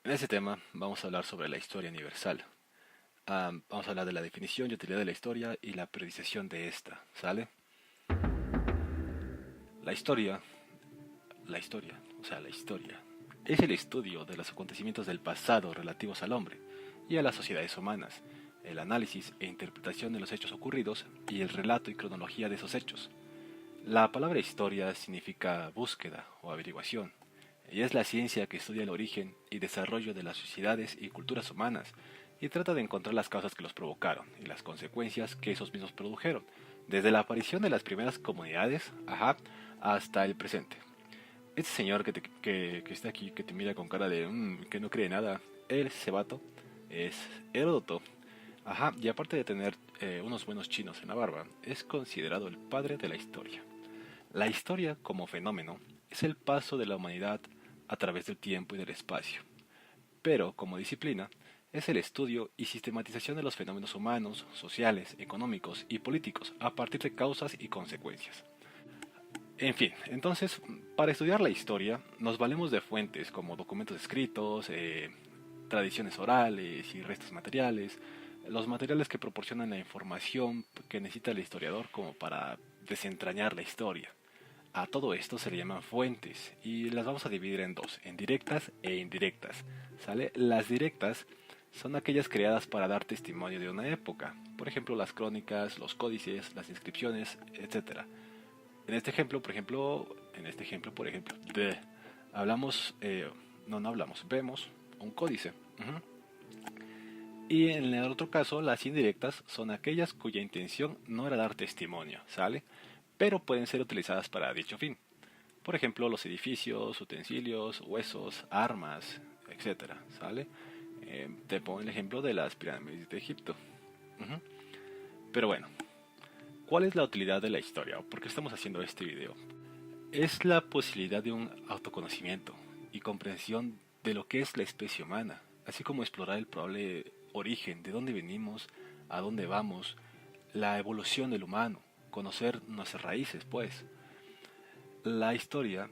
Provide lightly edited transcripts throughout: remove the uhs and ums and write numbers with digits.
En este tema vamos a hablar sobre la historia universal. Vamos a hablar de la definición y utilidad de la historia y la periodización de esta, ¿sale? La historia, la historia, es el estudio de los acontecimientos del pasado relativos al hombre y a las sociedades humanas, el análisis e interpretación de los hechos ocurridos y el relato y cronología de esos hechos. La palabra historia significa búsqueda o averiguación, y es la ciencia que estudia el origen y desarrollo de las sociedades y culturas humanas y trata de encontrar las causas que los provocaron y las consecuencias que esos mismos produjeron, desde la aparición de las primeras comunidades, hasta el presente. Este señor que está aquí, que te mira con cara de que no cree nada, él, cebato, es Heródoto. Y aparte de tener unos buenos chinos en la barba, es considerado el padre de la historia. La historia, como fenómeno, es el paso de la humanidad a través del tiempo y del espacio, pero, como disciplina, es el estudio y sistematización de los fenómenos humanos, sociales, económicos y políticos a partir de causas y consecuencias. En fin, entonces, para estudiar la historia, nos valemos de fuentes como documentos escritos, tradiciones orales y restos materiales, los materiales que proporcionan la información que necesita el historiador como para desentrañar la historia. A todo esto se le llaman fuentes y las vamos a dividir en dos, en directas e indirectas. ¿Sale? Las directas son aquellas creadas para dar testimonio de una época, por ejemplo las crónicas, los códices, las inscripciones, etcétera. En este ejemplo, por ejemplo, hablamos, no hablamos, vemos un códice. Y en el otro caso, las indirectas son aquellas cuya intención no era dar testimonio, ¿sale? Pero pueden ser utilizadas para dicho fin. Por ejemplo, los edificios, utensilios, huesos, armas, etcétera, ¿sale? Te pongo el ejemplo de las pirámides de Egipto. Ujú. Pero bueno, ¿cuál es la utilidad de la historia? ¿Por qué estamos haciendo este video? Es la posibilidad de un autoconocimiento y comprensión de lo que es la especie humana, así como explorar el probable origen, de dónde venimos, a dónde vamos, la evolución del humano, conocer nuestras raíces, pues. La historia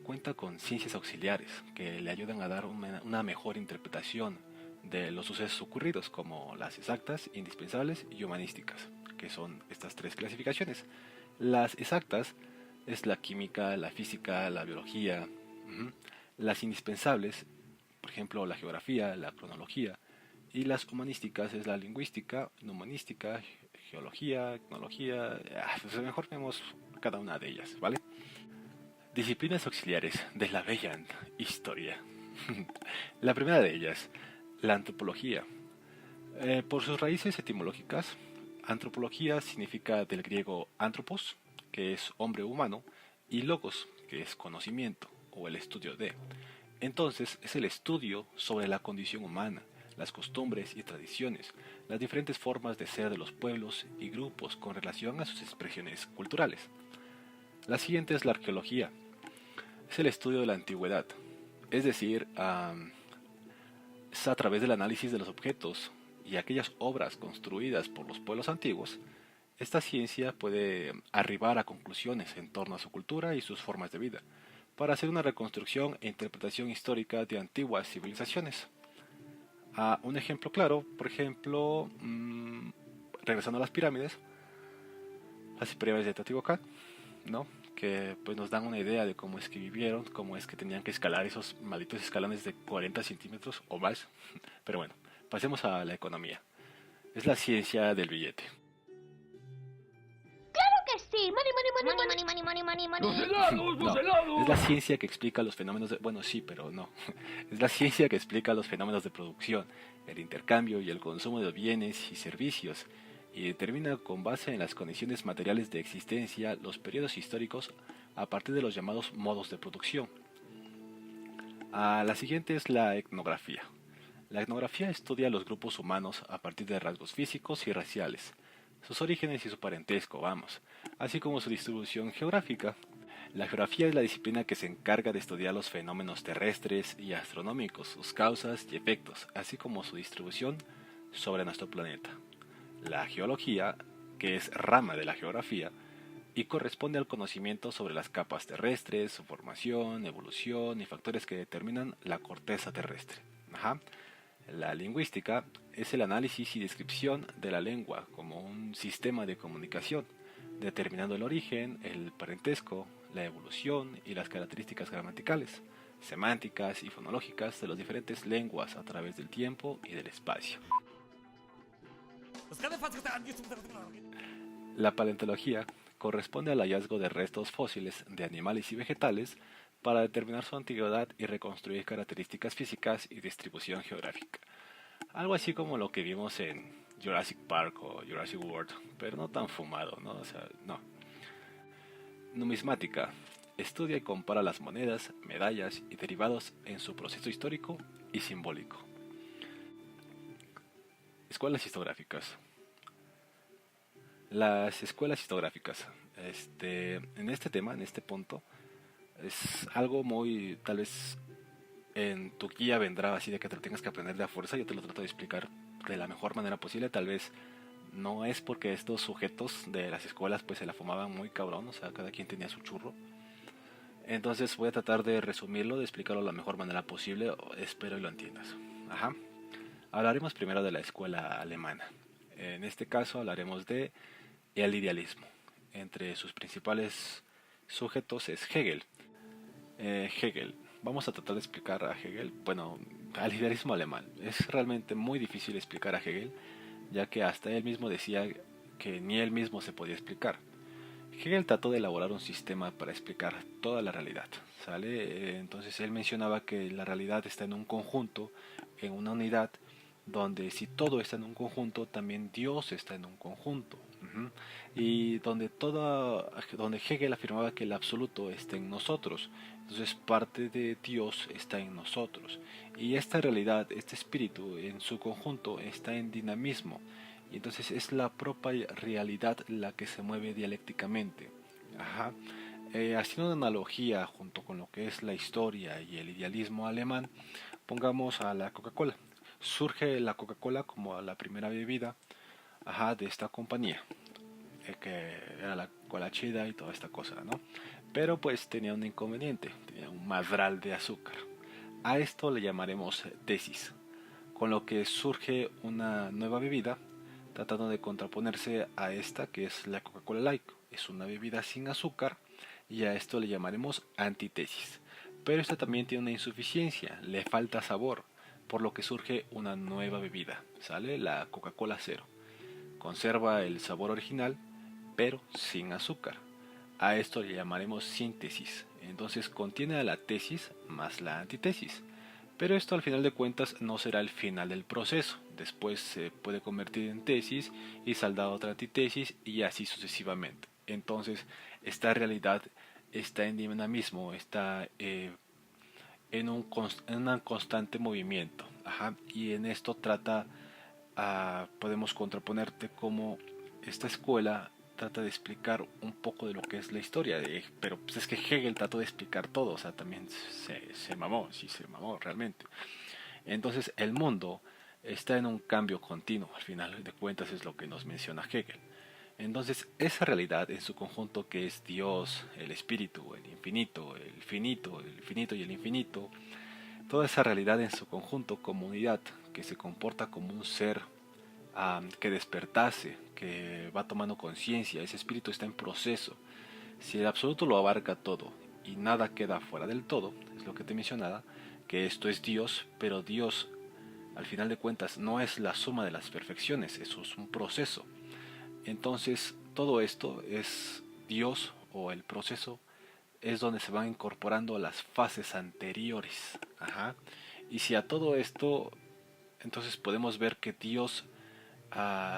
cuenta con ciencias auxiliares que le ayudan a dar una mejor interpretación de los sucesos ocurridos, como las exactas, indispensables y humanísticas, que son estas tres clasificaciones. Las exactas es la química, la física, la biología. Ujú. Las indispensables, por ejemplo, la geografía, la cronología. Y las humanísticas es la lingüística, humanística, geología, etnología. Pues mejor vemos cada una de ellas, ¿vale? Disciplinas auxiliares de la bella historia. La primera de ellas, la antropología. Por sus raíces etimológicas, antropología significa del griego anthropos, que es hombre humano, y logos, que es conocimiento o el estudio de. Entonces es el estudio sobre la condición humana, las costumbres y tradiciones, las diferentes formas de ser de los pueblos y grupos con relación a sus expresiones culturales. La siguiente es la arqueología. Es el estudio de la antigüedad, es decir, es a través del análisis de los objetos y aquellas obras construidas por los pueblos antiguos. Esta ciencia puede arribar a conclusiones en torno a su cultura y sus formas de vida, para hacer una reconstrucción e interpretación histórica de antiguas civilizaciones. Un ejemplo claro, por ejemplo, regresando a las pirámides de Teotihuacán, ¿no? Que pues nos dan una idea de cómo es que vivieron, cómo es que tenían que escalar esos malditos escalones de 40 centímetros o más. Pero bueno, pasemos a la economía. Es la ciencia del billete. Que sí, money, money, money, money, money, money, money, ¡Los money. helados, los No, es la helados! ciencia que explica los fenómenos de... Bueno, sí, pero no. Es la ciencia que explica los fenómenos de producción, el intercambio y el consumo de bienes y servicios, y determina con base en las condiciones materiales de existencia los periodos históricos a partir de los llamados modos de producción. La siguiente es la etnografía. La etnografía estudia los grupos humanos a partir de rasgos físicos y raciales, sus orígenes y su parentesco, vamos, así como su distribución geográfica. La geografía es la disciplina que se encarga de estudiar los fenómenos terrestres y astronómicos, sus causas y efectos, así como su distribución sobre nuestro planeta. La geología, que es rama de la geografía, y corresponde al conocimiento sobre las capas terrestres, su formación, evolución y factores que determinan la corteza terrestre. Ajá. La lingüística es el análisis y descripción de la lengua como un sistema de comunicación, determinando el origen, el parentesco, la evolución y las características gramaticales, semánticas y fonológicas de las diferentes lenguas a través del tiempo y del espacio. La paleontología corresponde al hallazgo de restos fósiles de animales y vegetales para determinar su antigüedad y reconstruir características físicas y distribución geográfica. Algo así como lo que vimos en Jurassic Park o Jurassic World, pero no tan fumado, ¿no? O sea, no. Numismática. Estudia y compara las monedas, medallas y derivados en su proceso histórico y simbólico. Escuelas histográficas. Las escuelas histográficas. En este tema, en este punto, es algo muy, tal vez en tu guía vendrá así de que te lo tengas que aprender de a fuerza. Yo te lo trato de explicar de la mejor manera posible. Tal vez no es porque estos sujetos de las escuelas pues se la fumaban muy cabrón, o sea, cada quien tenía su churro. Entonces voy a tratar de resumirlo, de explicarlo de la mejor manera posible. Espero y lo entiendas. Ajá. Hablaremos primero de la escuela alemana. En este caso hablaremos de el idealismo. Entre sus principales sujetos es Hegel. Hegel. Vamos a tratar de explicar a Hegel, bueno, al idealismo alemán. Es realmente muy difícil explicar a Hegel, ya que hasta él mismo decía que ni él mismo se podía explicar. Hegel trató de elaborar un sistema para explicar toda la realidad, ¿sale? Entonces él mencionaba que la realidad está en un conjunto, en una unidad, donde si todo está en un conjunto, también Dios está en un conjunto. Ujú. Y donde Hegel afirmaba que el absoluto está en nosotros, entonces parte de Dios está en nosotros. Y esta realidad, este espíritu en su conjunto está en dinamismo. Y entonces es la propia realidad la que se mueve dialécticamente. Ajá. Haciendo una analogía junto con lo que es la historia y el idealismo alemán, pongamos a la Coca-Cola. Surge la Coca-Cola como la primera bebida, ajá, de esta compañía, que era la cola chida y toda esta cosa, ¿no? Pero pues tenía un inconveniente, tenía un madral de azúcar. A esto le llamaremos tesis, con lo que surge una nueva bebida tratando de contraponerse a esta que es la Coca-Cola Light. Es una bebida sin azúcar y a esto le llamaremos antítesis. Pero esta también tiene una insuficiencia, le falta sabor, por lo que surge una nueva bebida, ¿sale? La Coca-Cola Cero. Conserva el sabor original, pero sin azúcar. A esto le llamaremos síntesis. Entonces contiene a la tesis más la antítesis. Pero esto al final de cuentas no será el final del proceso. Después se puede convertir en tesis y saldrá otra antítesis y así sucesivamente. Entonces esta realidad está en dinamismo, está en un constante movimiento. Ajá. Y en esto podemos contraponerte como esta escuela trata de explicar un poco de lo que es la historia, pero pues es que Hegel trató de explicar todo, o sea, también se mamó, sí se mamó realmente. Entonces el mundo está en un cambio continuo, al final de cuentas es lo que nos menciona Hegel. Entonces esa realidad en su conjunto que es Dios, el espíritu, el infinito, el finito y el infinito, toda esa realidad en su conjunto como unidad que se comporta como un ser que despertase, que va tomando conciencia, ese espíritu está en proceso. Si el absoluto lo abarca todo y nada queda fuera del todo, es lo que te mencionaba, que esto es Dios, pero Dios al final de cuentas no es la suma de las perfecciones, eso es un proceso. Entonces todo esto es Dios o el proceso es donde se van incorporando las fases anteriores. Ajá. Y si a todo esto, entonces podemos ver que Dios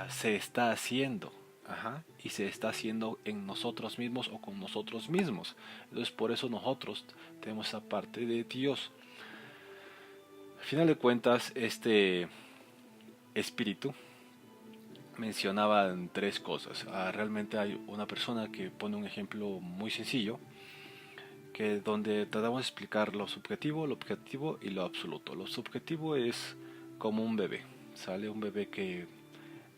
se está haciendo. Ajá, y se está haciendo en nosotros mismos o con nosotros mismos. Entonces por eso nosotros tenemos esa parte de Dios. Al final de cuentas, este espíritu mencionaba tres cosas. Realmente hay una persona que pone un ejemplo muy sencillo, que donde tratamos de explicar lo subjetivo, lo objetivo y lo absoluto. Lo subjetivo es como un bebé. Sale un bebé que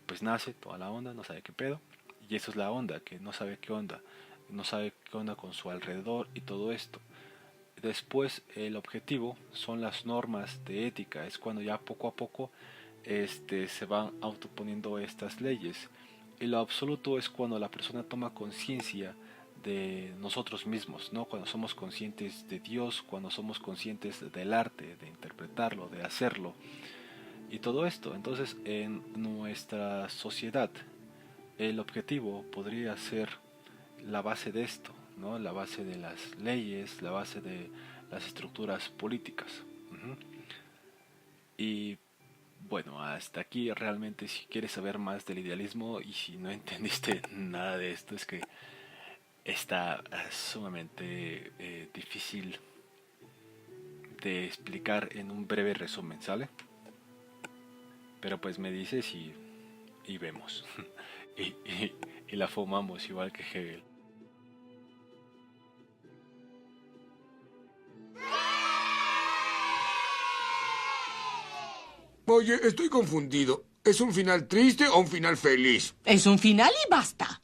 pues nace toda la onda, no sabe qué pedo. Y eso es la onda, que no sabe qué onda. No sabe qué onda con su alrededor y todo esto. Después el objetivo son las normas de ética, es cuando ya poco a poco se van autoponiendo estas leyes. Y lo absoluto es cuando la persona toma conciencia de nosotros mismos, ¿no? Cuando somos conscientes de Dios, cuando somos conscientes del arte, de interpretarlo, de hacerlo y todo esto. Entonces, en nuestra sociedad, el objetivo podría ser la base de esto, ¿no? La base de las leyes, la base de las estructuras políticas. Ujú. Y bueno, hasta aquí realmente si quieres saber más del idealismo y si no entendiste nada de esto es que está sumamente difícil de explicar en un breve resumen, ¿sale? Pero pues me dices y vemos. y la fumamos igual que Hegel. Oye, estoy confundido. ¿Es un final triste o un final feliz? Es un final y basta.